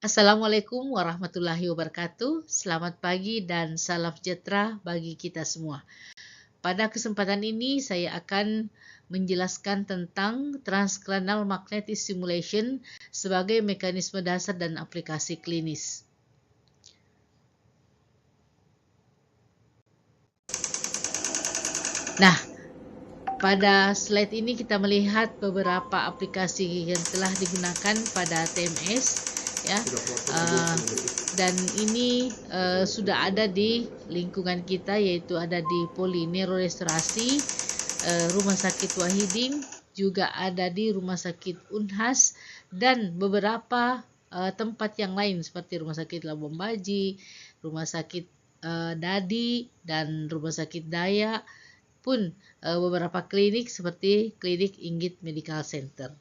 Assalamualaikum warahmatullahi wabarakatuh. Selamat pagi dan salam sejahtera bagi kita semua. Pada kesempatan ini saya akan menjelaskan tentang transcranial magnetic stimulation sebagai mekanisme dasar dan aplikasi klinis. Nah, pada slide ini kita melihat beberapa aplikasi yang telah digunakan pada TMS. Ya, dan ini sudah ada di lingkungan kita, yaitu ada di Polineurorestorasi, Rumah Sakit Wahidin, juga ada di Rumah Sakit Unhas, dan beberapa tempat yang lain seperti Rumah Sakit Labuan Baji, Rumah Sakit Dadi, dan Rumah Sakit Daya, pun beberapa klinik seperti Klinik Inggit Medical Center.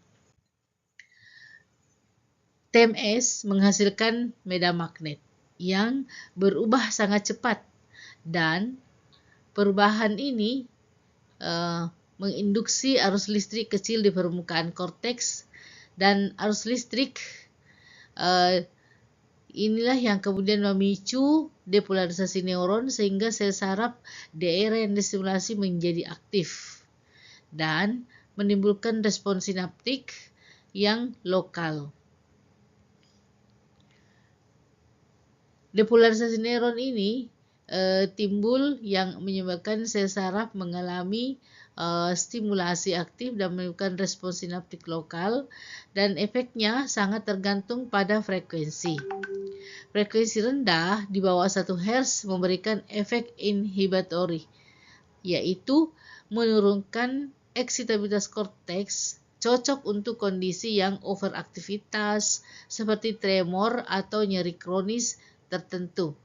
TMS menghasilkan medan magnet yang berubah sangat cepat, dan perubahan ini menginduksi arus listrik kecil di permukaan korteks, dan arus listrik inilah yang kemudian memicu depolarisasi neuron sehingga sel saraf daerah yang distimulasi menjadi aktif dan menimbulkan respons sinaptik yang lokal. Depolarisasi neuron ini timbul yang menyebabkan sel saraf mengalami stimulasi aktif dan menimbulkan respons sinaptik lokal, dan efeknya sangat tergantung pada frekuensi. Frekuensi rendah di bawah 1 Hz memberikan efek inhibitori, yaitu menurunkan eksitabilitas korteks, cocok untuk kondisi yang overaktivitas seperti tremor atau nyeri kronis tertentu.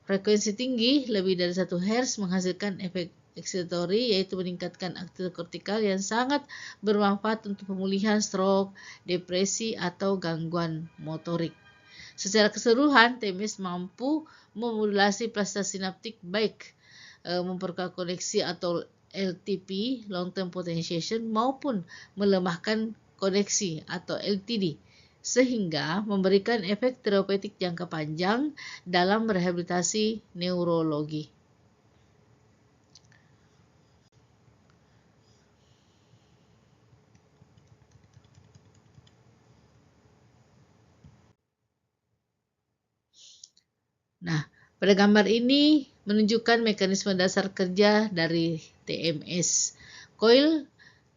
Frekuensi tinggi lebih dari 1 Hz menghasilkan efek eksitatori, yaitu meningkatkan aktivitas kortikal yang sangat bermanfaat untuk pemulihan stroke, depresi, atau gangguan motorik. Secara keseluruhan, TMS mampu memodulasi plasitas sinaptik, baik memperkuat koneksi atau LTP (long term potentiation) maupun melemahkan koneksi atau LTD, sehingga memberikan efek terapeutik jangka panjang dalam rehabilitasi neurologi. Nah, pada gambar ini menunjukkan mekanisme dasar kerja dari TMS. Koil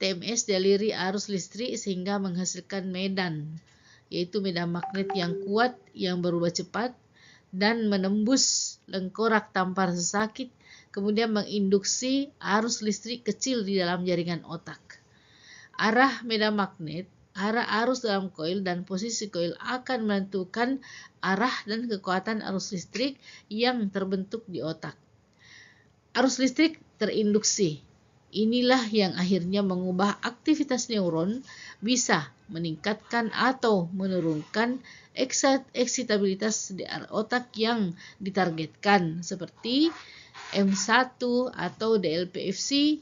TMS dialiri arus listrik sehingga menghasilkan medan, yaitu medan magnet yang kuat yang berubah cepat dan menembus lengkorak tanpa rasa sakit, kemudian menginduksi arus listrik kecil di dalam jaringan otak. Arah medan magnet, arah arus dalam koil, dan posisi koil akan menentukan arah dan kekuatan arus listrik yang terbentuk di otak. Arus listrik terinduksi. Inilah yang akhirnya mengubah aktivitas neuron, bisa meningkatkan atau menurunkan eksitabilitas di area otak yang ditargetkan seperti M1 atau DLPFC,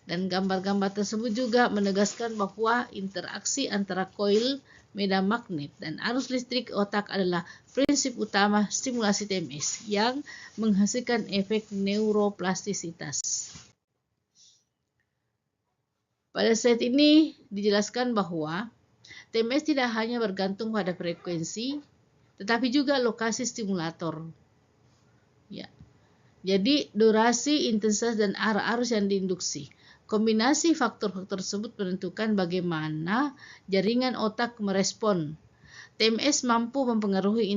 dan gambar-gambar tersebut juga menegaskan bahwa interaksi antara koil, medan magnet, dan arus listrik otak adalah prinsip utama stimulasi TMS yang menghasilkan efek neuroplastisitas. Pada slide ini dijelaskan bahwa TMS tidak hanya bergantung pada frekuensi, tetapi juga lokasi stimulator. Ya. Jadi durasi, intensitas, dan arah arus yang diinduksi. Kombinasi faktor-faktor tersebut menentukan bagaimana jaringan otak merespon. TMS mampu mempengaruhi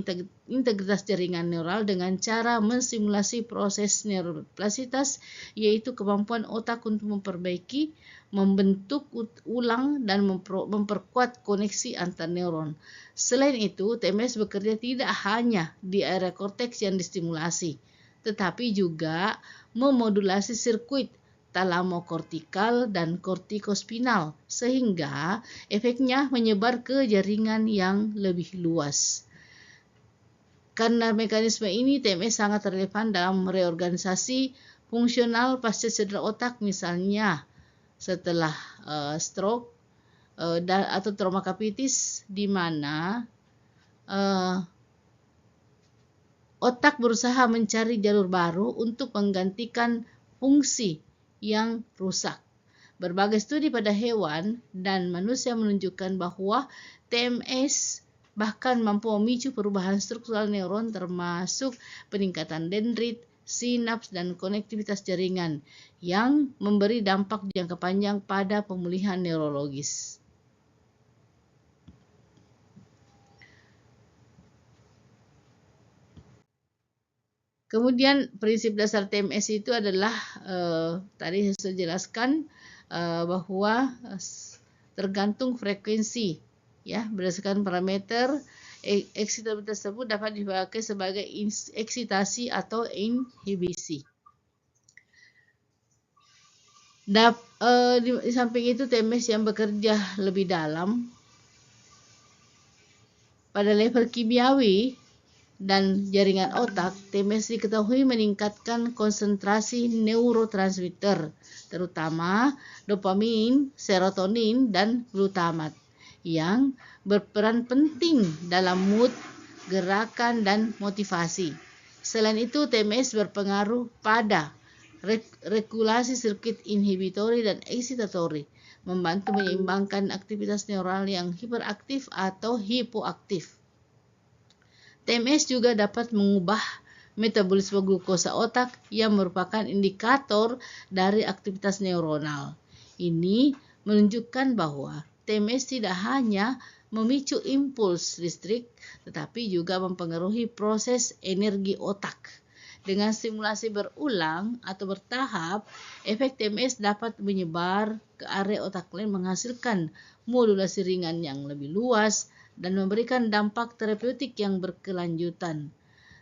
integritas jaringan neural dengan cara mensimulasi proses neuroplastisitas, yaitu kemampuan otak untuk memperbaiki, membentuk ulang, dan memperkuat koneksi antar neuron. Selain itu, TMS bekerja tidak hanya di area korteks yang distimulasi, tetapi juga memodulasi sirkuit talamokortikal dan kortikospinal, sehingga efeknya menyebar ke jaringan yang lebih luas. Karena mekanisme ini, TMS sangat relevan dalam reorganisasi fungsional pasca cedera otak, misalnya setelah stroke atau trauma capitis, di mana eh, otak berusaha mencari jalur baru untuk menggantikan fungsi yang rusak. Berbagai studi pada hewan dan manusia menunjukkan bahwa TMS bahkan mampu memicu perubahan struktural neuron termasuk peningkatan dendrit, sinaps, dan konektivitas jaringan yang memberi dampak jangka panjang pada pemulihan neurologis. Kemudian prinsip dasar TMS itu adalah tadi saya sudah jelaskan bahwa tergantung frekuensi, ya, berdasarkan parameter eksitabilitas tersebut dapat dipakai sebagai eksitasi atau inhibisi. Di samping itu TMS yang bekerja lebih dalam pada level kimiawi dan jaringan otak, TMS diketahui meningkatkan konsentrasi neurotransmitter, terutama dopamin, serotonin, dan glutamat, yang berperan penting dalam mood, gerakan, dan motivasi. Selain itu, TMS berpengaruh pada regulasi sirkuit inhibitori dan excitatory, membantu menyeimbangkan aktivitas neural yang hiperaktif atau hipoaktif. TMS juga dapat mengubah metabolisme glukosa otak yang merupakan indikator dari aktivitas neuronal. Ini menunjukkan bahwa TMS tidak hanya memicu impuls listrik, tetapi juga mempengaruhi proses energi otak. Dengan stimulasi berulang atau bertahap, efek TMS dapat menyebar ke area otak lain menghasilkan modulasi ringan yang lebih luas dan memberikan dampak terapeutik yang berkelanjutan.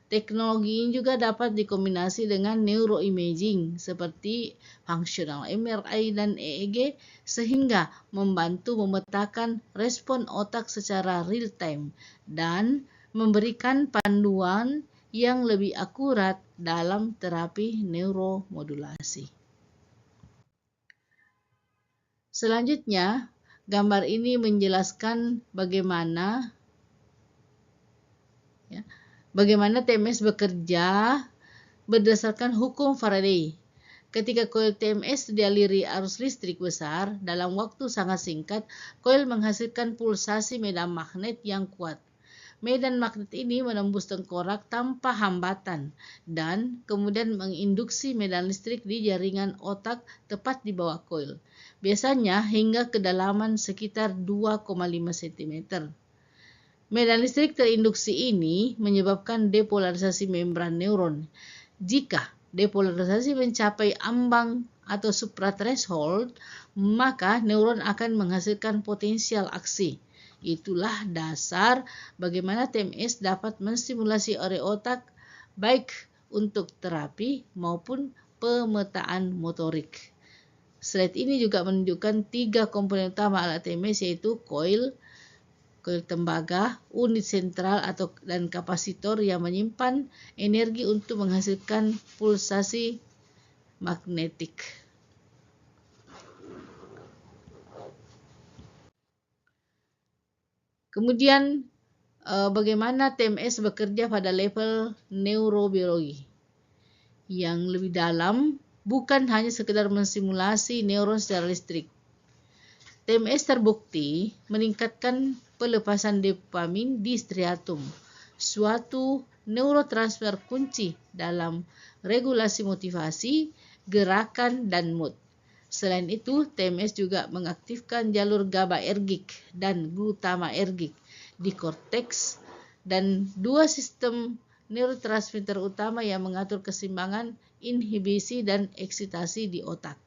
Teknologi ini juga dapat dikombinasi dengan neuroimaging seperti functional MRI dan EEG sehingga membantu memetakan respon otak secara real time dan memberikan panduan yang lebih akurat dalam terapi neuromodulasi. Selanjutnya, gambar ini menjelaskan bagaimana TMS bekerja berdasarkan hukum Faraday. Ketika koil TMS dialiri arus listrik besar, dalam waktu sangat singkat, koil menghasilkan pulsasi medan magnet yang kuat. Medan magnet ini menembus tengkorak tanpa hambatan dan kemudian menginduksi medan listrik di jaringan otak tepat di bawah koil. Biasanya hingga kedalaman sekitar 2,5 cm. Medan listrik terinduksi ini menyebabkan depolarisasi membran neuron. Jika depolarisasi mencapai ambang atau suprathreshold, maka neuron akan menghasilkan potensial aksi. Itulah dasar bagaimana TMS dapat menstimulasi area otak baik untuk terapi maupun pemetaan motorik. Slide ini juga menunjukkan 3 komponen utama alat TMS yaitu koil tembaga, unit sentral dan kapasitor yang menyimpan energi untuk menghasilkan pulsasi magnetik. Kemudian bagaimana TMS bekerja pada level neurobiologi yang lebih dalam, bukan hanya sekedar menstimulasi neuron secara listrik. TMS terbukti meningkatkan pelepasan dopamin di striatum, suatu neurotransmitter kunci dalam regulasi motivasi, gerakan, dan mood. Selain itu, TMS juga mengaktifkan jalur GABAergik dan glutamaergik di korteks dan 2 sistem neurotransmitter utama yang mengatur keseimbangan inhibisi dan eksitasi di otak.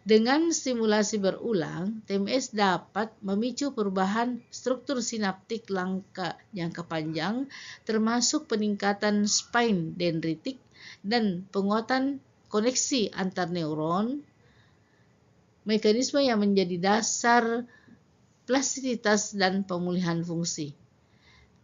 Dengan stimulasi berulang, TMS dapat memicu perubahan struktur sinaptik jangka panjang, termasuk peningkatan spine dendritik dan penguatan koneksi antar neuron, mekanisme yang menjadi dasar plastisitas dan pemulihan fungsi.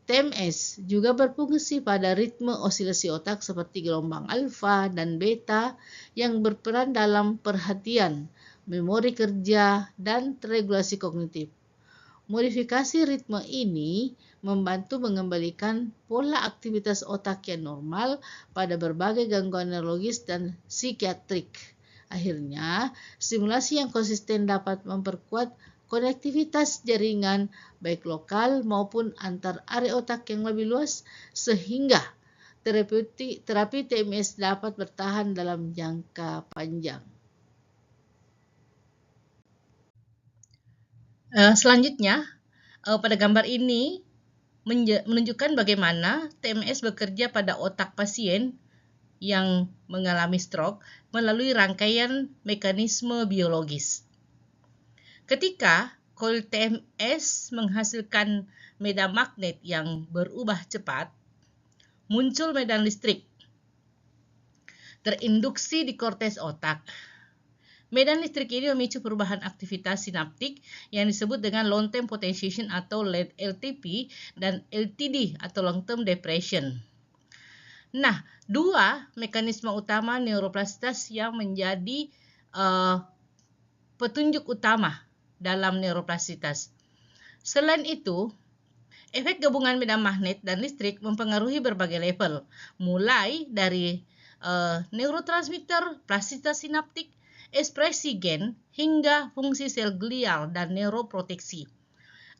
TMS juga berfungsi pada ritme osilasi otak seperti gelombang alfa dan beta yang berperan dalam perhatian, memori kerja, dan regulasi kognitif. Modifikasi ritme ini membantu mengembalikan pola aktivitas otak yang normal pada berbagai gangguan neurologis dan psikiatrik. Akhirnya, stimulasi yang konsisten dapat memperkuat konektivitas jaringan baik lokal maupun antar area otak yang lebih luas sehingga terapi TMS dapat bertahan dalam jangka panjang. Selanjutnya, pada gambar ini menunjukkan bagaimana TMS bekerja pada otak pasien yang mengalami stroke melalui rangkaian mekanisme biologis. Ketika koil TMS menghasilkan medan magnet yang berubah cepat, muncul medan listrik terinduksi di korteks otak. Medan listrik ini memicu perubahan aktivitas sinaptik yang disebut dengan long term potentiation atau LTP dan LTD atau long term depression. Nah, dua mekanisme utama neuroplastisitas yang menjadi petunjuk utama dalam neuroplastisitas. Selain itu, efek gabungan medan magnet dan listrik mempengaruhi berbagai level, mulai dari neurotransmitter, plastisitas sinaptik, ekspresi gen, hingga fungsi sel glial dan neuroproteksi.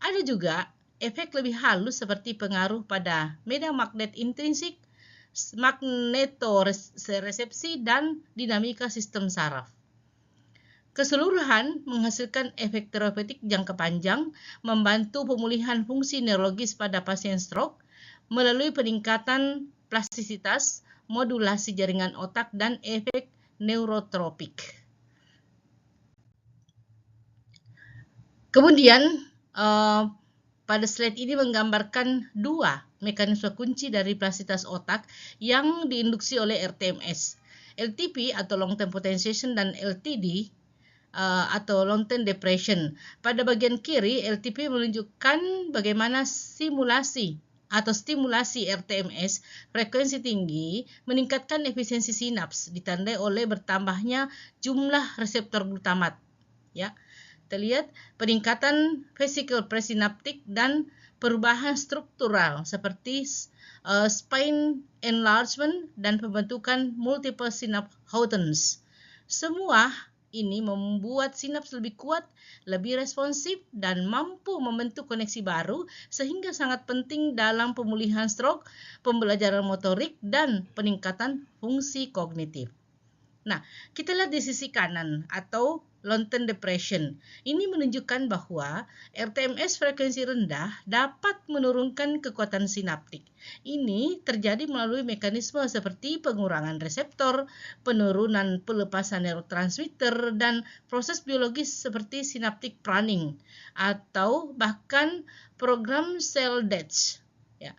Ada juga efek lebih halus seperti pengaruh pada medan magnet intrinsik, magnetoresepsi, dan dinamika sistem saraf. Keseluruhan menghasilkan efek terapeutik jangka panjang, membantu pemulihan fungsi neurologis pada pasien stroke melalui peningkatan plastisitas, modulasi jaringan otak, dan efek neurotropik. Kemudian pada slide ini menggambarkan dua mekanisme kunci dari plastisitas otak yang diinduksi oleh RTMS. LTP atau long term potentiation dan LTD atau long term depression. Pada bagian kiri, LTP menunjukkan bagaimana stimulasi RTMS frekuensi tinggi meningkatkan efisiensi sinaps ditandai oleh bertambahnya jumlah reseptor glutamat. Ya. Terlihat peningkatan vesikel presynaptik dan perubahan struktural seperti spine enlargement dan pembentukan multiple synapse Houghton's. Semua ini membuat sinaps lebih kuat, lebih responsif, dan mampu membentuk koneksi baru sehingga sangat penting dalam pemulihan stroke, pembelajaran motorik, dan peningkatan fungsi kognitif. Nah, kita lihat di sisi kanan atau long term depression. Ini menunjukkan bahwa RTMS frekuensi rendah dapat menurunkan kekuatan sinaptik. Ini terjadi melalui mekanisme seperti pengurangan reseptor, penurunan pelepasan neurotransmitter, dan proses biologis seperti synaptic pruning atau bahkan program cell death. Ya.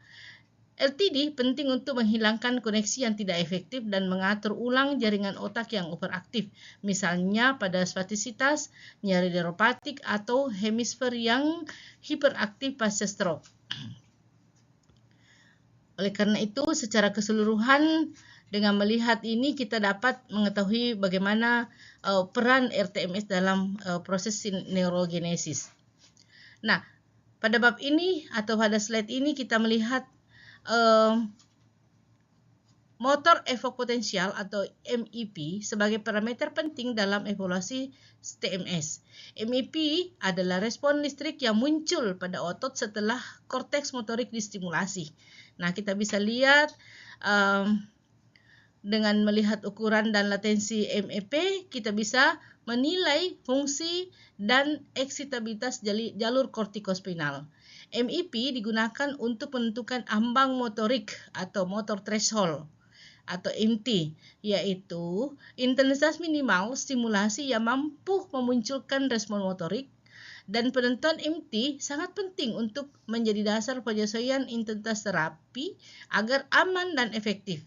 LTD penting untuk menghilangkan koneksi yang tidak efektif dan mengatur ulang jaringan otak yang overaktif, misalnya pada spastisitas, nyeri neuropatik, atau hemisfer yang hiperaktif pasca stroke. Oleh karena itu, secara keseluruhan, dengan melihat ini kita dapat mengetahui bagaimana peran RTMS dalam proses neurogenesis. Nah, pada bab ini atau pada slide ini kita melihat motor evok potensial atau MEP sebagai parameter penting dalam evaluasi TMS. MEP adalah respon listrik yang muncul pada otot setelah korteks motorik distimulasi. Nah, kita bisa lihat dengan melihat ukuran dan latensi MEP, kita bisa menilai fungsi dan eksitabilitas jalur kortikospinal. MEP digunakan untuk menentukan ambang motorik atau motor threshold atau MT, yaitu intensitas minimal stimulasi yang mampu memunculkan respon motorik, dan penentuan MT sangat penting untuk menjadi dasar penyesuaian intensitas terapi agar aman dan efektif.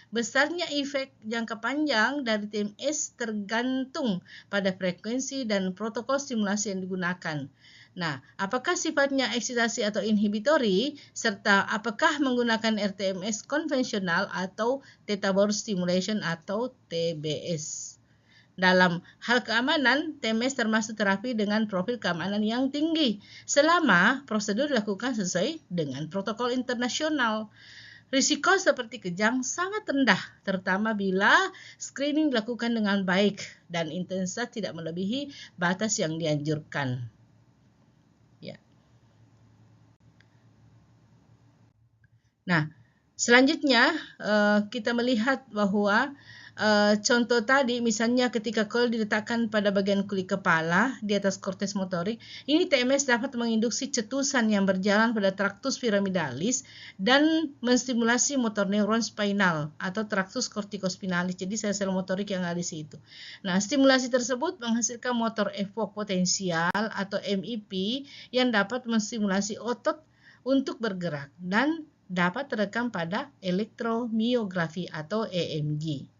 Besarnya efek jangka panjang dari TMS tergantung pada frekuensi dan protokol stimulasi yang digunakan. Nah, apakah sifatnya eksitasi atau inhibitori, serta apakah menggunakan RTMS konvensional atau theta burst stimulation atau TBS. Dalam hal keamanan, TMS termasuk terapi dengan profil keamanan yang tinggi selama prosedur dilakukan sesuai dengan protokol internasional. Risiko seperti kejang sangat rendah, terutama bila screening dilakukan dengan baik dan intensitas tidak melebihi batas yang dianjurkan. Ya. Nah, selanjutnya kita melihat bahwa contoh tadi, misalnya ketika coil diletakkan pada bagian kulit kepala di atas korteks motorik, ini TMS dapat menginduksi cetusan yang berjalan pada traktus piramidalis dan menstimulasi motor neuron spinal atau traktus kortikospinalis. Jadi sel-sel motorik yang ada di situ. Nah, stimulasi tersebut menghasilkan motor evok potensial atau MIP yang dapat menstimulasi otot untuk bergerak dan dapat terekam pada elektromiografi atau EMG.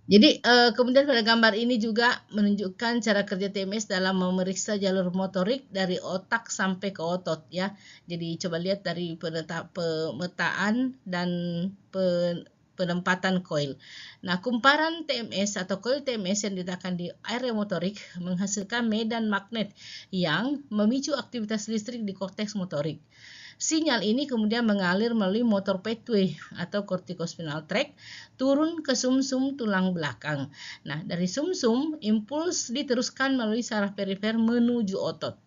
Jadi kemudian pada gambar ini juga menunjukkan cara kerja TMS dalam memeriksa jalur motorik dari otak sampai ke otot ya. Jadi coba lihat dari pemetaan dan penempatan coil. Nah, kumparan TMS atau coil TMS yang diletakkan di area motorik menghasilkan medan magnet yang memicu aktivitas listrik di korteks motorik. Sinyal ini kemudian mengalir melalui motor pathway atau corticospinal tract turun ke sumsum tulang belakang. Nah, dari sumsum impuls diteruskan melalui saraf perifer menuju otot.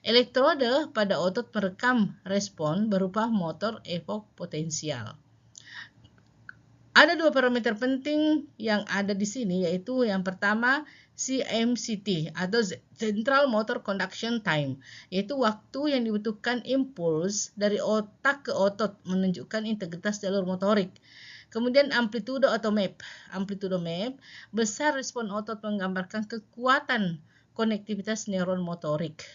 Elektrode pada otot merekam respon berupa motor evok potensial. Ada dua parameter penting yang ada di sini, yaitu yang pertama CMCT atau Central Motor Conduction Time, yaitu waktu yang dibutuhkan impuls dari otak ke otot menunjukkan integritas jalur motorik. Kemudian amplitudo atau MAP. Amplitudo MAP, besar respon otot menggambarkan kekuatan konektivitas neuron motorik.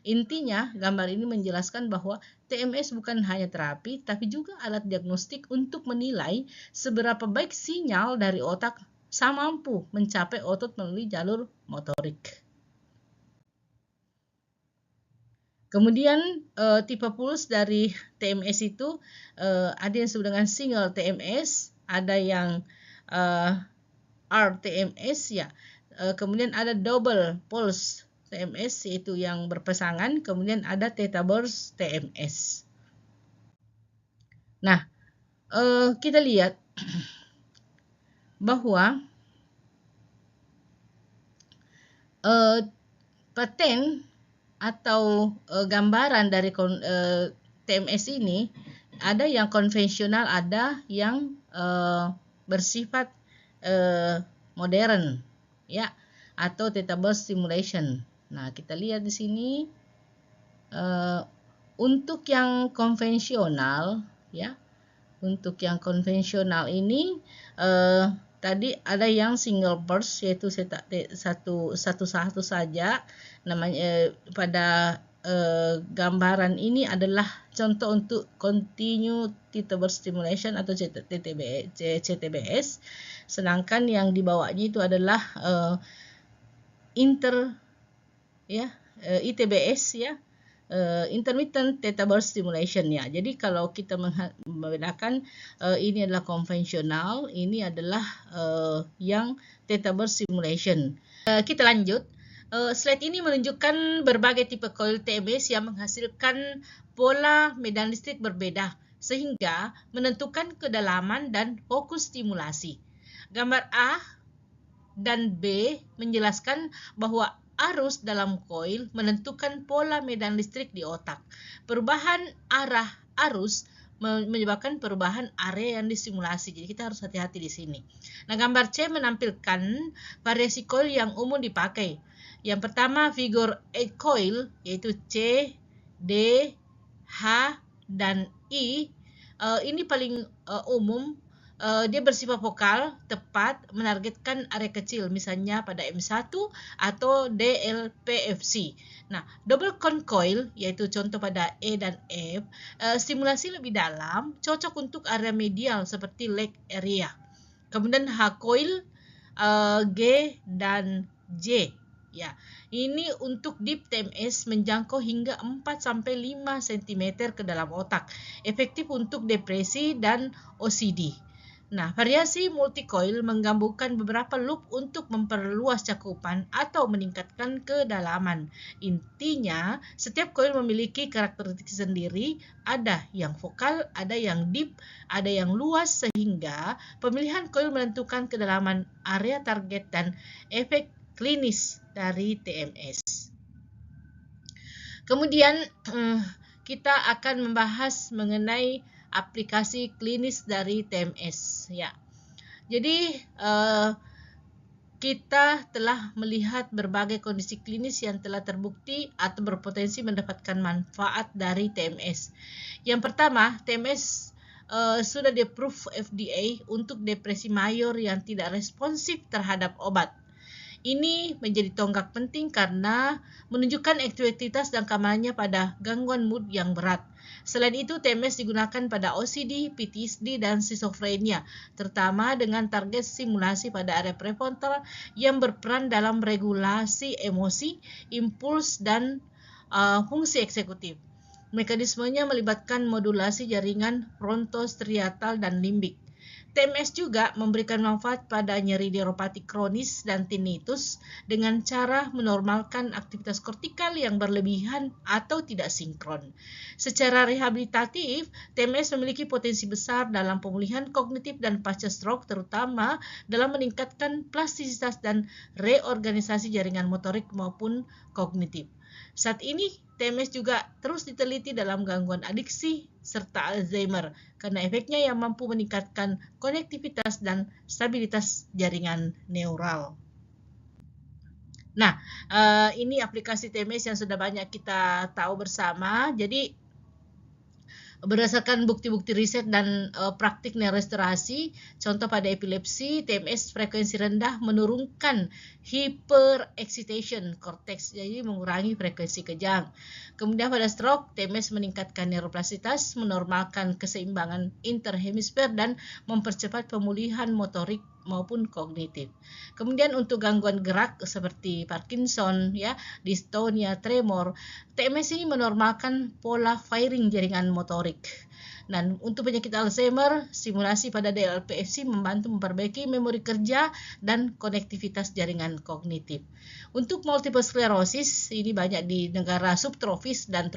Intinya, gambar ini menjelaskan bahwa TMS bukan hanya terapi, tapi juga alat diagnostik untuk menilai seberapa baik sinyal dari otak mampu mencapai otot melalui jalur motorik. Kemudian tipe puls dari TMS itu ada yang disebut dengan single TMS, ada yang RTMS ya. Kemudian ada double pulse TMS yaitu yang berpasangan, kemudian ada theta burst TMS. Nah, kita lihat bahwa paten atau gambaran dari TMS ini ada yang konvensional, ada yang bersifat modern ya, atau theta burst stimulation. Nah, kita lihat di sini untuk yang konvensional ya, untuk yang konvensional ini tadi ada yang single burst yaitu satu saja namanya. Pada gambaran ini adalah contoh untuk continue theta burst stimulation atau CTBS, sedangkan yang di bawahnya itu adalah ITBS ya, intermittent theta burst stimulation ya. Jadi kalau kita membedakan ini adalah konvensional, ini adalah yang theta burst stimulation. Kita lanjut. Slide ini menunjukkan berbagai tipe coil TMS yang menghasilkan pola medan listrik berbeda sehingga menentukan kedalaman dan fokus stimulasi. Gambar A dan B menjelaskan bahwa arus dalam coil menentukan pola medan listrik di otak. Perubahan arah arus menyebabkan perubahan area yang distimulasi. Jadi kita harus hati-hati di sini. Nah, gambar C menampilkan variasi coil yang umum dipakai. Yang pertama figure 8 coil yaitu C, D, H, dan I. Ini paling umum. Dia bersifat vokal, tepat, menargetkan area kecil, misalnya pada M1 atau DLPFC. Nah, double cone coil, yaitu contoh pada E dan F, stimulasi lebih dalam, cocok untuk area medial seperti leg area. Kemudian H coil, G dan J. Ya, ini untuk deep TMS menjangkau hingga 4-5 cm ke dalam otak, efektif untuk depresi dan OCD. Nah, variasi multi-coil menggabungkan beberapa loop untuk memperluas cakupan atau meningkatkan kedalaman. Intinya, setiap coil memiliki karakteristik sendiri, ada yang vokal, ada yang deep, ada yang luas, sehingga pemilihan coil menentukan kedalaman area target dan efek klinis dari TMS. Kemudian kita akan membahas mengenai aplikasi klinis dari TMS ya. Jadi kita telah melihat berbagai kondisi klinis yang telah terbukti atau berpotensi mendapatkan manfaat dari TMS. Yang pertama, TMS sudah di-approve FDA untuk depresi mayor yang tidak responsif terhadap obat. Ini menjadi tonggak penting karena menunjukkan efektivitas dan keamanannya pada gangguan mood yang berat. Selain itu, TMS digunakan pada OCD, PTSD, dan schizophrenia, terutama dengan target stimulasi pada area prefrontal yang berperan dalam regulasi emosi, impuls, dan fungsi eksekutif. Mekanismenya melibatkan modulasi jaringan frontostriatal dan limbik. TMS juga memberikan manfaat pada nyeri neuropati kronis dan tinnitus dengan cara menormalkan aktivitas kortikal yang berlebihan atau tidak sinkron. Secara rehabilitatif, TMS memiliki potensi besar dalam pemulihan kognitif dan pasca stroke, terutama dalam meningkatkan plastisitas dan reorganisasi jaringan motorik maupun kognitif. Saat ini, TMS juga terus diteliti dalam gangguan adiksi serta Alzheimer karena efeknya yang mampu meningkatkan konektivitas dan stabilitas jaringan neural. Nah, ini aplikasi TMS yang sudah banyak kita tahu bersama. Jadi, berdasarkan bukti-bukti riset dan praktik neurorestorasi, contoh pada epilepsi, TMS frekuensi rendah menurunkan hyperexcitation cortex, jadi mengurangi frekuensi kejang. Kemudian pada stroke, TMS meningkatkan neuroplastisitas, menormalkan keseimbangan interhemisfer dan mempercepat pemulihan motorik maupun kognitif. Kemudian untuk gangguan gerak seperti Parkinson, ya, dystonia, tremor, TMS ini menormalkan pola firing jaringan motorik. Dan untuk penyakit Alzheimer, simulasi pada DLPFC membantu memperbaiki memori kerja dan konektivitas jaringan kognitif. Untuk multiple sclerosis, ini banyak di negara subtropis dan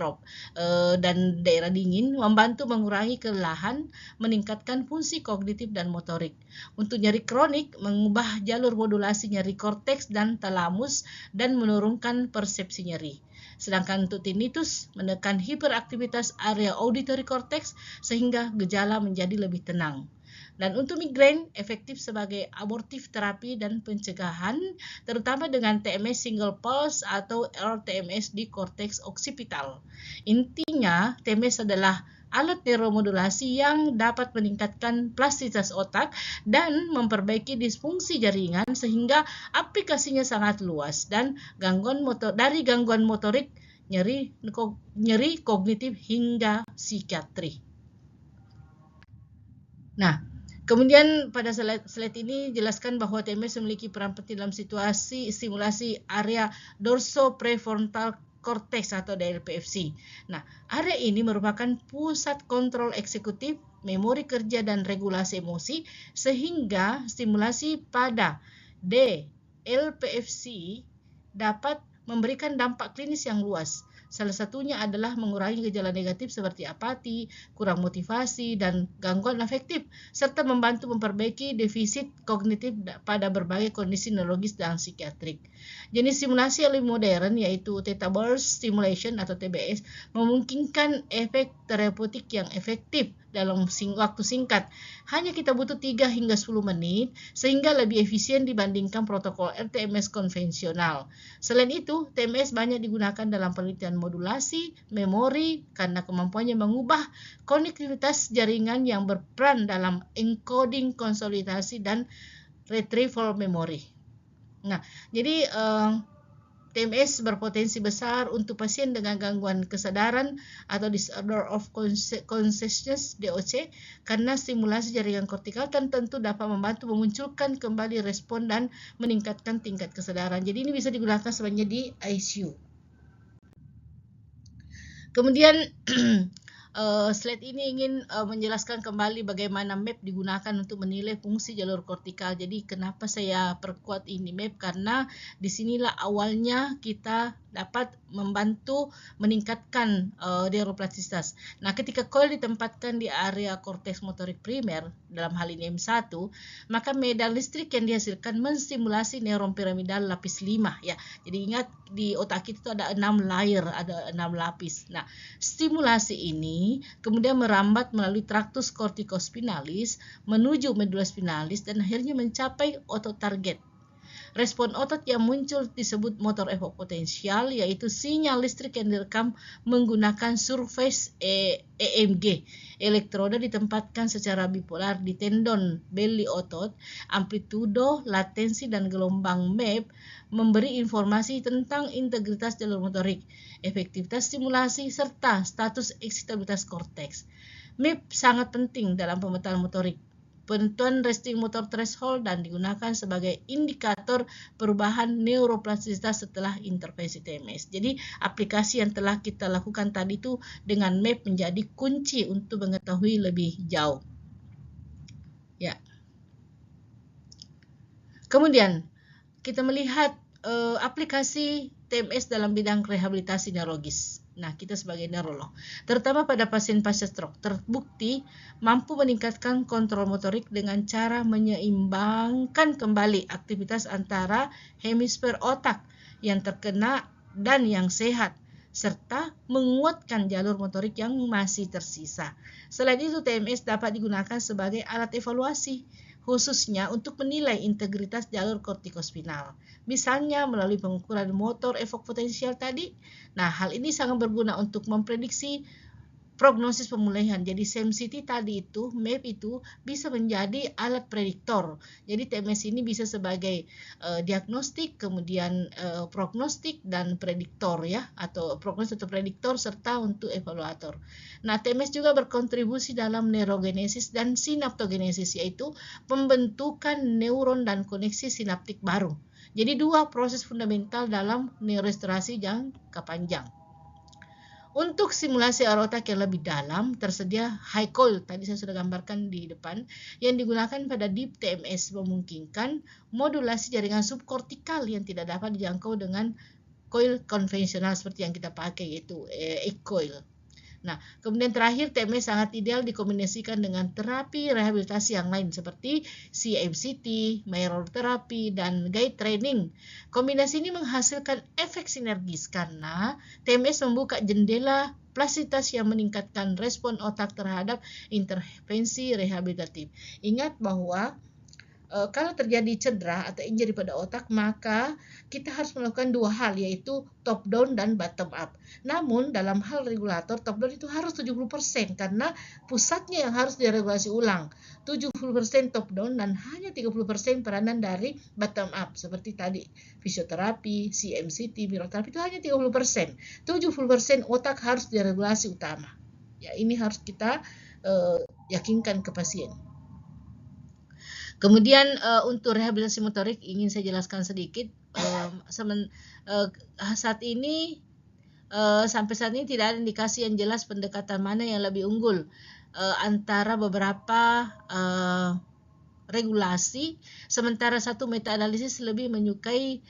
dan daerah dingin, membantu mengurangi kelelahan, meningkatkan fungsi kognitif dan motorik. Untuk nyeri kronik, mengubah jalur modulasi nyeri korteks dan talamus dan menurunkan persepsi nyeri. Sedangkan untuk tinnitus, menekan hiperaktivitas area auditory cortex sehingga gejala menjadi lebih tenang. Dan untuk migrain, efektif sebagai abortif terapi dan pencegahan, terutama dengan TMS single pulse atau LTMS di korteks oksipital. Intinya, TMS adalah alat neuromodulasi yang dapat meningkatkan plastisitas otak dan memperbaiki disfungsi jaringan sehingga aplikasinya sangat luas dan gangguan motorik, nyeri kognitif hingga psikiatri. Nah, kemudian pada slide ini jelaskan bahwa TMS memiliki peran penting dalam situasi stimulasi area dorsoprefrontal cortex atau DLPFC. Nah, area ini merupakan pusat kontrol eksekutif, memori kerja dan regulasi emosi, sehingga stimulasi pada DLPFC dapat memberikan dampak klinis yang luas. Salah satunya adalah mengurangi gejala negatif seperti apati, kurang motivasi, dan gangguan afektif, serta membantu memperbaiki defisit kognitif pada berbagai kondisi neurologis dan psikiatrik. Jenis stimulasi yang lebih modern yaitu Theta Burst Stimulation atau TBS memungkinkan efek terapeutik yang efektif dalam waktu singkat. Hanya kita butuh 3 hingga 10 menit sehingga lebih efisien dibandingkan protokol RTMS konvensional. Selain itu, TMS banyak digunakan dalam penelitian modulasi, memori karena kemampuannya mengubah konektivitas jaringan yang berperan dalam encoding, konsolidasi, dan retrieval memori. Nah, jadi TMS berpotensi besar untuk pasien dengan gangguan kesadaran atau disorder of consciousness (DOC) karena stimulasi jaringan kortikal tentu dapat membantu memunculkan kembali respon dan meningkatkan tingkat kesadaran. Jadi ini bisa digunakan sebenarnya di ICU. Kemudian slide ini ingin menjelaskan kembali bagaimana map digunakan untuk menilai fungsi jalur kortikal. Jadi kenapa saya perkuat ini map, karena disinilah awalnya kita dapat membantu meningkatkan neuroplastisitas. Nah, ketika coil ditempatkan di area korteks motorik primer, dalam hal ini M1, maka medan listrik yang dihasilkan menstimulasi neuron piramidal lapis 5 ya. Jadi ingat, di otak kita itu ada 6 layer, ada 6 lapis. Nah, stimulasi ini kemudian merambat melalui traktus corticospinalis menuju medula spinalis dan akhirnya mencapai otot target. Respon otot yang muncul disebut motor efok potensial, yaitu sinyal listrik yang direkam menggunakan surface EMG. Elektroda ditempatkan secara bipolar di tendon beli otot. Amplitudo, latensi, dan gelombang MAP memberi informasi tentang integritas jalur motorik, efektivitas stimulasi, serta status eksitabilitas korteks. MAP sangat penting dalam pemetaan motorik, penentuan resting motor threshold, dan digunakan sebagai indikator perubahan neuroplastisitas setelah intervensi TMS. Jadi aplikasi yang telah kita lakukan tadi itu dengan MAP menjadi kunci untuk mengetahui lebih jauh. Ya. Kemudian kita melihat aplikasi TMS dalam bidang rehabilitasi neurologis. Nah, kita sebagai neurolog, terutama pada pasien pasca stroke, terbukti mampu meningkatkan kontrol motorik dengan cara menyeimbangkan kembali aktivitas antara hemisfer otak yang terkena dan yang sehat, serta menguatkan jalur motorik yang masih tersisa. Selain itu, TMS dapat digunakan sebagai alat evaluasi, khususnya untuk menilai integritas jalur kortikospinal, misalnya melalui pengukuran motor efok potensial tadi. Nah, hal ini sangat berguna untuk memprediksi prognosis pemulihan. Jadi SEMCT tadi itu, MAP itu bisa menjadi alat prediktor. Jadi TMS ini bisa sebagai diagnostik, kemudian prognostik dan prediktor ya, atau prognosis atau prediktor serta untuk evaluator. Nah, TMS juga berkontribusi dalam neurogenesis dan sinaptogenesis, yaitu pembentukan neuron dan koneksi sinaptik baru. Jadi dua proses fundamental dalam neurorestorasi jangka panjang. Untuk simulasi area otak yang lebih dalam, tersedia high coil, tadi saya sudah gambarkan di depan, yang digunakan pada deep TMS, memungkinkan modulasi jaringan subkortikal yang tidak dapat dijangkau dengan coil konvensional seperti yang kita pakai, yaitu E-coil. Nah, kemudian terakhir, TMS sangat ideal dikombinasikan dengan terapi rehabilitasi yang lain seperti CMCT, mirror therapy, dan guide training. Kombinasi ini menghasilkan efek sinergis karena TMS membuka jendela plastisitas yang meningkatkan respon otak terhadap intervensi rehabilitatif. Ingat bahwa kalau terjadi cedera atau injury pada otak, maka kita harus melakukan dua hal, yaitu top down dan bottom up. Namun dalam hal regulator, top down itu harus 70% karena pusatnya yang harus diregulasi ulang. 70% top down dan hanya 30% peranan dari bottom up. Seperti tadi, fisioterapi, CMCT, mirror therapy itu hanya 30%. 70% otak harus diregulasi utama. Ya, ini harus kita yakinkan ke pasien. Kemudian untuk rehabilitasi motorik ingin saya jelaskan sedikit. Saat ini sampai saat ini tidak ada indikasi yang jelas pendekatan mana yang lebih unggul antara beberapa regulasi, sementara satu meta-analisis lebih menyukai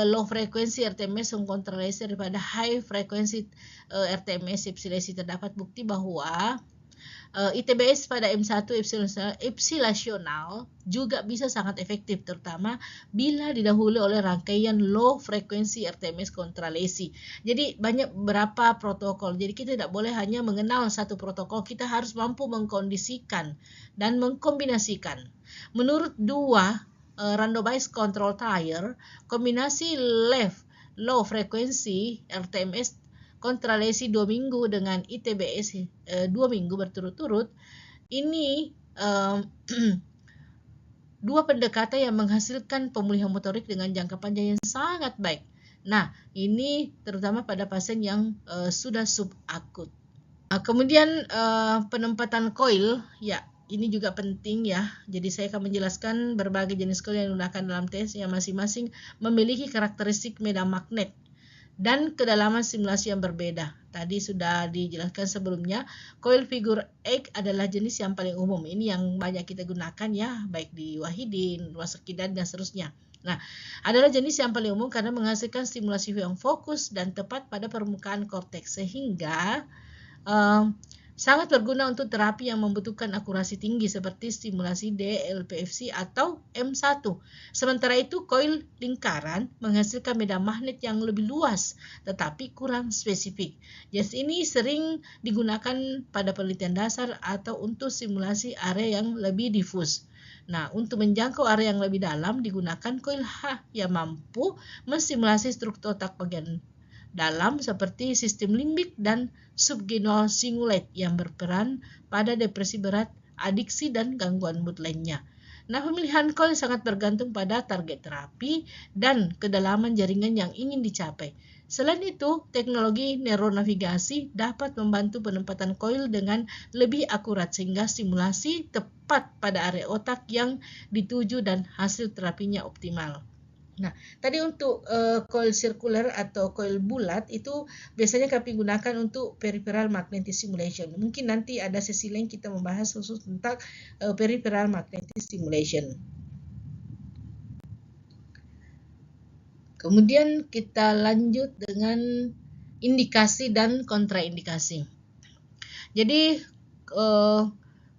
low frequency RTMS mengkontralasi daripada high frequency RTMS epsilasi. Terdapat bukti bahwa ITBS pada M1 epsilasional juga bisa sangat efektif, terutama bila didahului oleh rangkaian low frequency RTMS kontralesi. Jadi banyak beberapa protokol. Jadi kita tidak boleh hanya mengenal satu protokol, kita harus mampu mengkondisikan dan mengkombinasikan. Menurut dua randomized control trial, kombinasi left low frequency RTMS kontralesi 2 minggu dengan ITBS 2 minggu berturut-turut, ini dua pendekatan yang menghasilkan pemulihan motorik dengan jangka panjang yang sangat baik. Nah, ini terutama pada pasien yang sudah subakut. Kemudian penempatan coil, ya ini juga penting ya. Jadi saya akan menjelaskan berbagai jenis coil yang digunakan dalam tes yang masing-masing memiliki karakteristik medan magnet dan kedalaman stimulasi yang berbeda. Tadi sudah dijelaskan sebelumnya, coil figure 8 adalah jenis yang paling umum. Ini yang banyak kita gunakan ya, baik di Wahidin, Wasekidan, dan seterusnya. Nah, adalah jenis yang paling umum karena menghasilkan stimulasi yang fokus dan tepat pada permukaan korteks, sehingga sangat berguna untuk terapi yang membutuhkan akurasi tinggi seperti stimulasi DLPFC atau M1. Sementara itu, koil lingkaran menghasilkan medan magnet yang lebih luas tetapi kurang spesifik. Jenis ini sering digunakan pada penelitian dasar atau untuk simulasi area yang lebih difus. Nah, untuk menjangkau area yang lebih dalam digunakan koil H yang mampu menstimulasi struktur otak bagian dalam seperti sistem limbik dan subgenual cingulate yang berperan pada depresi berat, adiksi, dan gangguan mood lainnya. Nah, pemilihan coil sangat bergantung pada target terapi dan kedalaman jaringan yang ingin dicapai. Selain itu, teknologi neuronavigasi dapat membantu penempatan coil dengan lebih akurat sehingga stimulasi tepat pada area otak yang dituju dan hasil terapinya optimal. Nah, tadi untuk coil sirkuler atau coil bulat itu biasanya kami gunakan untuk peripheral magnetic stimulation. Mungkin nanti ada sesi lain kita membahas khusus tentang peripheral magnetic stimulation. Kemudian kita lanjut dengan indikasi dan kontraindikasi. Jadi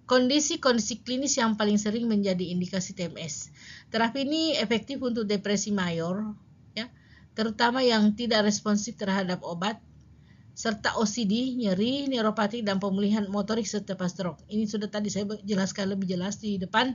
kondisi-kondisi klinis yang paling sering menjadi indikasi TMS. Terapi ini efektif untuk depresi mayor, ya, terutama yang tidak responsif terhadap obat, serta OCD, nyeri, neuropatik, dan pemulihan motorik setelah stroke. Ini sudah tadi saya jelaskan lebih jelas di depan.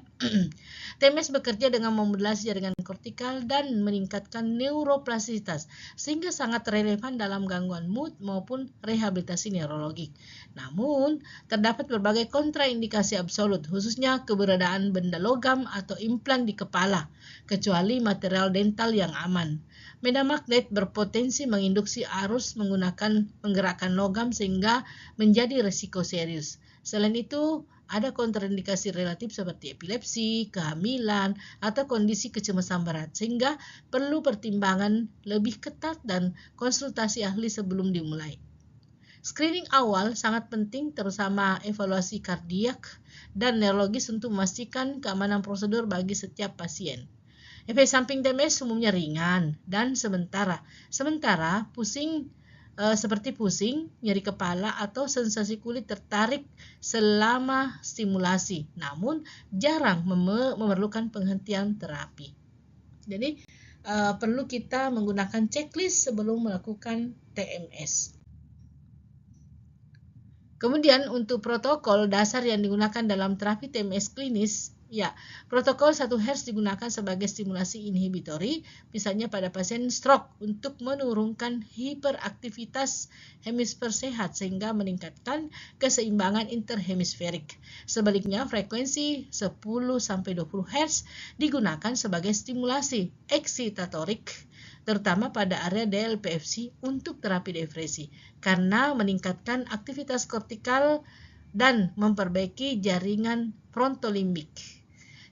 TMS bekerja dengan memodulasi jaringan kortikal dan meningkatkan neuroplastisitas, sehingga sangat relevan dalam gangguan mood maupun rehabilitasi neurologik. Namun, terdapat berbagai kontraindikasi absolut, khususnya keberadaan benda logam atau implan di kepala, kecuali material dental yang aman. Medan magnet berpotensi menginduksi arus menggerakkan logam sehingga menjadi risiko serius. Selain itu, ada kontraindikasi relatif seperti epilepsi, kehamilan, atau kondisi kecemasan berat, sehingga perlu pertimbangan lebih ketat dan konsultasi ahli sebelum dimulai. Screening awal sangat penting, terutama evaluasi kardiak dan neurologis untuk memastikan keamanan prosedur bagi setiap pasien. Efek samping TMS umumnya ringan dan sementara pusing seperti pusing, nyeri kepala, atau sensasi kulit tertarik selama stimulasi, namun jarang memerlukan penghentian terapi. Jadi perlu kita menggunakan checklist sebelum melakukan TMS. Kemudian untuk protokol dasar yang digunakan dalam terapi TMS klinis, ya, protokol 1 Hz digunakan sebagai stimulasi inhibitori, misalnya pada pasien stroke untuk menurunkan hiperaktivitas hemisfer sehat sehingga meningkatkan keseimbangan interhemisferik. Sebaliknya, frekuensi 10-20 Hz digunakan sebagai stimulasi eksitatorik, terutama pada area DLPFC untuk terapi depresi, karena meningkatkan aktivitas kortikal dan memperbaiki jaringan frontolimbik.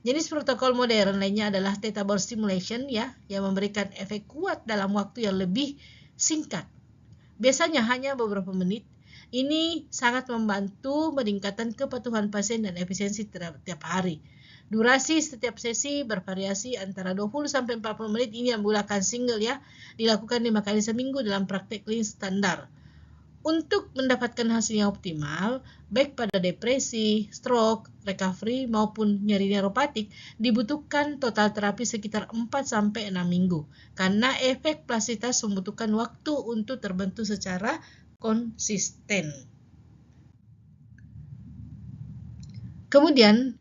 Jenis protokol modern lainnya adalah theta ball stimulation, ya, yang memberikan efek kuat dalam waktu yang lebih singkat. Biasanya hanya beberapa menit. Ini sangat membantu meningkatkan kepatuhan pasien dan efisiensi tiap hari. Durasi setiap sesi bervariasi antara 20-40 menit. Ini yang menggunakan single, ya, dilakukan 5 kali seminggu dalam praktek klinis standar. Untuk mendapatkan hasil yang optimal, baik pada depresi, stroke, recovery, maupun nyeri neuropatik, dibutuhkan total terapi sekitar 4-6 minggu, karena efek plastisitas membutuhkan waktu untuk terbentuk secara konsisten. Kemudian,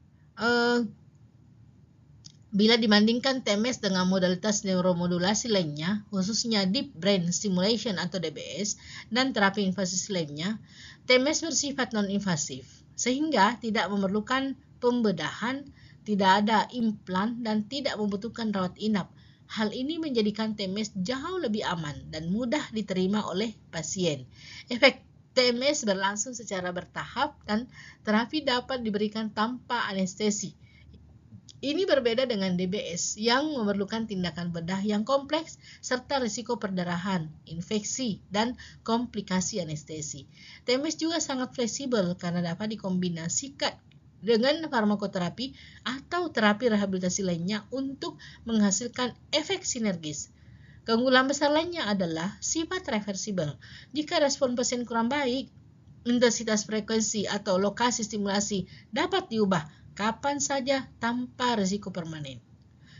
bila dibandingkan TMS dengan modalitas neuromodulasi lainnya, khususnya Deep Brain Stimulation atau DBS, dan terapi invasif lainnya, TMS bersifat non-invasif, sehingga tidak memerlukan pembedahan, tidak ada implan, dan tidak membutuhkan rawat inap. Hal ini menjadikan TMS jauh lebih aman dan mudah diterima oleh pasien. Efek TMS berlangsung secara bertahap dan terapi dapat diberikan tanpa anestesi, Ini berbeda dengan DBS yang memerlukan tindakan bedah yang kompleks serta risiko perdarahan, infeksi, dan komplikasi anestesi. TMS juga sangat fleksibel karena dapat dikombinasikan dengan farmakoterapi atau terapi rehabilitasi lainnya untuk menghasilkan efek sinergis. Keunggulan besar lainnya adalah sifat reversibel. Jika respon pasien kurang baik, intensitas frekuensi atau lokasi stimulasi dapat diubah kapan saja tanpa risiko permanen.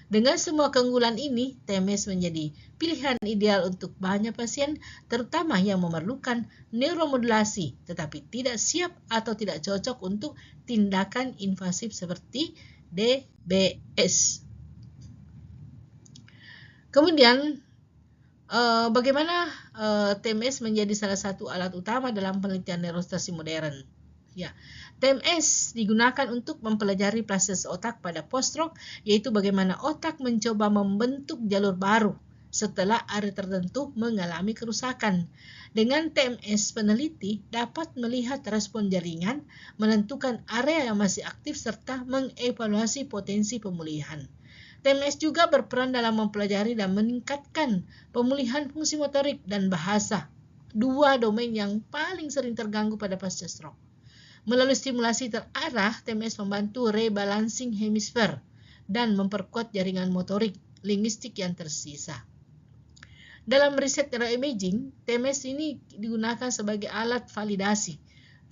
Dengan semua keunggulan ini, TMS menjadi pilihan ideal untuk banyak pasien, terutama yang memerlukan neuromodulasi tetapi tidak siap atau tidak cocok untuk tindakan invasif seperti DBS. Kemudian, bagaimana TMS menjadi salah satu alat utama dalam penelitian neurostasi modern? Ya, TMS digunakan untuk mempelajari proses otak pada post-stroke, yaitu bagaimana otak mencoba membentuk jalur baru setelah area tertentu mengalami kerusakan. Dengan TMS, peneliti dapat melihat respon jaringan, menentukan area yang masih aktif, serta mengevaluasi potensi pemulihan. TMS juga berperan dalam mempelajari dan meningkatkan pemulihan fungsi motorik dan bahasa, dua domain yang paling sering terganggu pada pasca stroke. Melalui stimulasi terarah, TMS membantu rebalancing hemisfer dan memperkuat jaringan motorik linguistik yang tersisa. Dalam riset neuroimaging, TMS ini digunakan sebagai alat validasi,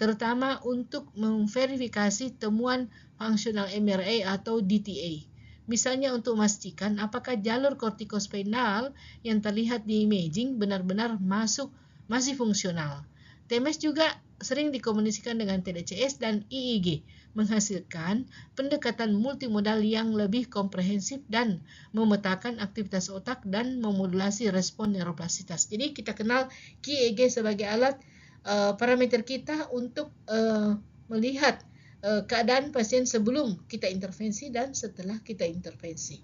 terutama untuk memverifikasi temuan functional MRI atau DTA. Misalnya untuk memastikan apakah jalur kortikospinal yang terlihat di imaging benar-benar masih fungsional. TMS juga sering dikomunikasikan dengan TDCS dan EEG, menghasilkan pendekatan multimodal yang lebih komprehensif dan memetakan aktivitas otak dan memodulasi respon neuroplastisitas. Jadi kita kenal EEG sebagai alat parameter kita untuk melihat keadaan pasien sebelum kita intervensi dan setelah kita intervensi.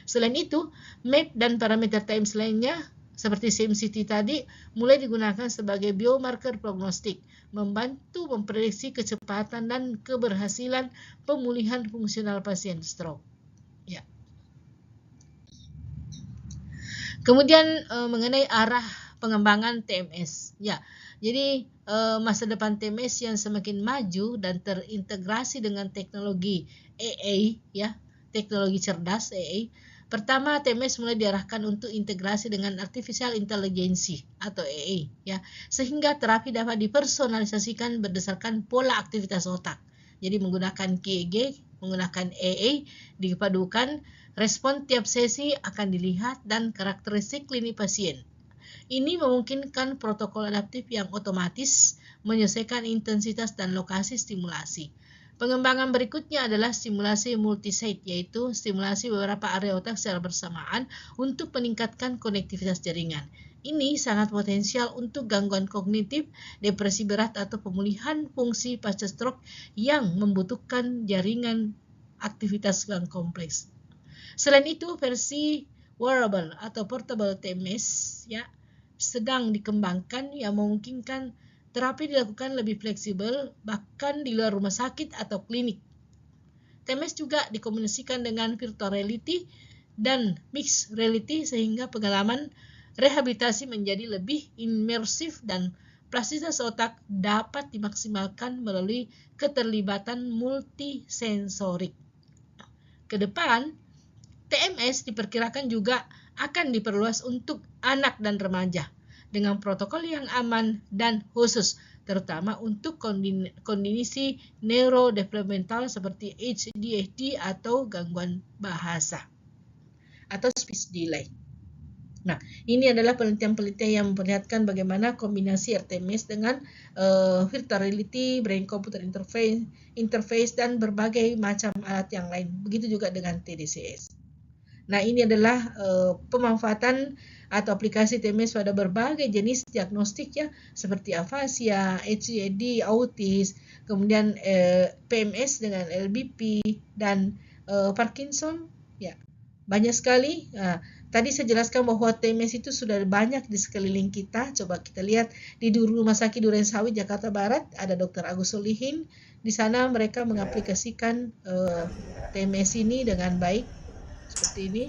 Selain itu, MAP dan parameter TMS lainnya seperti CMCT tadi mulai digunakan sebagai biomarker prognostik, membantu memprediksi kecepatan dan keberhasilan pemulihan fungsional pasien stroke. Ya. Kemudian mengenai arah pengembangan TMS. Ya. Jadi masa depan TMS yang semakin maju dan terintegrasi dengan teknologi AA, ya, teknologi cerdas AA. Pertama, TMS mulai diarahkan untuk integrasi dengan artificial intelligence atau AI, ya, sehingga terapi dapat dipersonalisasikan berdasarkan pola aktivitas otak. Jadi menggunakan EEG, menggunakan AI, dipadukan respon tiap sesi akan dilihat dan karakteristik klinis pasien. Ini memungkinkan protokol adaptif yang otomatis menyesuaikan intensitas dan lokasi stimulasi. Pengembangan berikutnya adalah stimulasi multisite, yaitu stimulasi beberapa area otak secara bersamaan untuk meningkatkan konektivitas jaringan. Ini sangat potensial untuk gangguan kognitif, depresi berat, atau pemulihan fungsi pasca stroke yang membutuhkan jaringan aktivitas yang kompleks. Selain itu, versi wearable atau portable TMS, ya, sedang dikembangkan yang memungkinkan terapi dilakukan lebih fleksibel bahkan di luar rumah sakit atau klinik. TMS juga dikomunikasikan dengan virtual reality dan mixed reality sehingga pengalaman rehabilitasi menjadi lebih imersif dan plastisitas otak dapat dimaksimalkan melalui keterlibatan multisensorik. Kedepan, TMS diperkirakan juga akan diperluas untuk anak dan remaja dengan protokol yang aman dan khusus, terutama untuk kondisi neurodevelopmental seperti ADHD atau gangguan bahasa atau speech delay. Nah, ini adalah penelitian-penelitian yang memperlihatkan bagaimana kombinasi RTMS dengan virtual reality, brain computer interface dan berbagai macam alat yang lain. Begitu juga dengan TDCS. Nah, ini adalah pemanfaatan atau aplikasi TMS pada berbagai jenis diagnostik, ya, seperti afasia, ADHD, autis, kemudian PMS dengan LBP dan Parkinson, ya, banyak sekali. tadi saya jelaskan bahwa TMS itu sudah banyak di sekeliling kita. Coba kita lihat di Rumah Sakit Durensawit Jakarta Barat ada Dr. Agus Solihin. Di sana mereka mengaplikasikan TMS ini dengan baik seperti ini.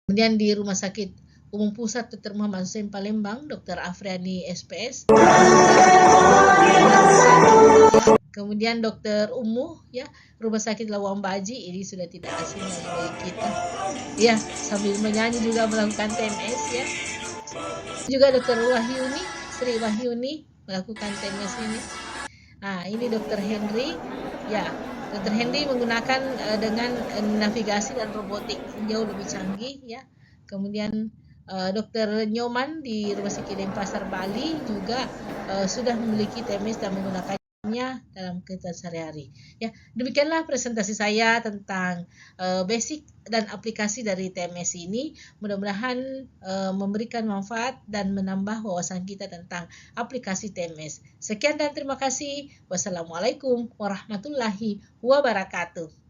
Kemudian di Rumah Sakit Umum Pusat Dr. Muhammad Hussein Palembang, Dr. Afriani SPS. Kemudian Dr. Umu, ya, Rumah Sakit Lawang Baji, ini sudah tidak asing lagi bagi kita. Ya, sambil menyanyi juga melakukan TMS, ya. Juga Dr. Wahyuni, Sri Wahyuni melakukan TMS ini. Nah, ini Dr. Henry, ya. Dr. Henry menggunakan dengan navigasi dan robotik jauh lebih canggih, ya. Kemudian Dr. Nyoman di Rumah Sakit Denpasar Bali juga sudah memiliki TMS dan menggunakannya dalam kehidupan sehari-hari. Ya, demikianlah presentasi saya tentang basic dan aplikasi dari TMS ini. Mudah-mudahan memberikan manfaat dan menambah wawasan kita tentang aplikasi TMS. Sekian dan terima kasih. Wassalamualaikum warahmatullahi wabarakatuh.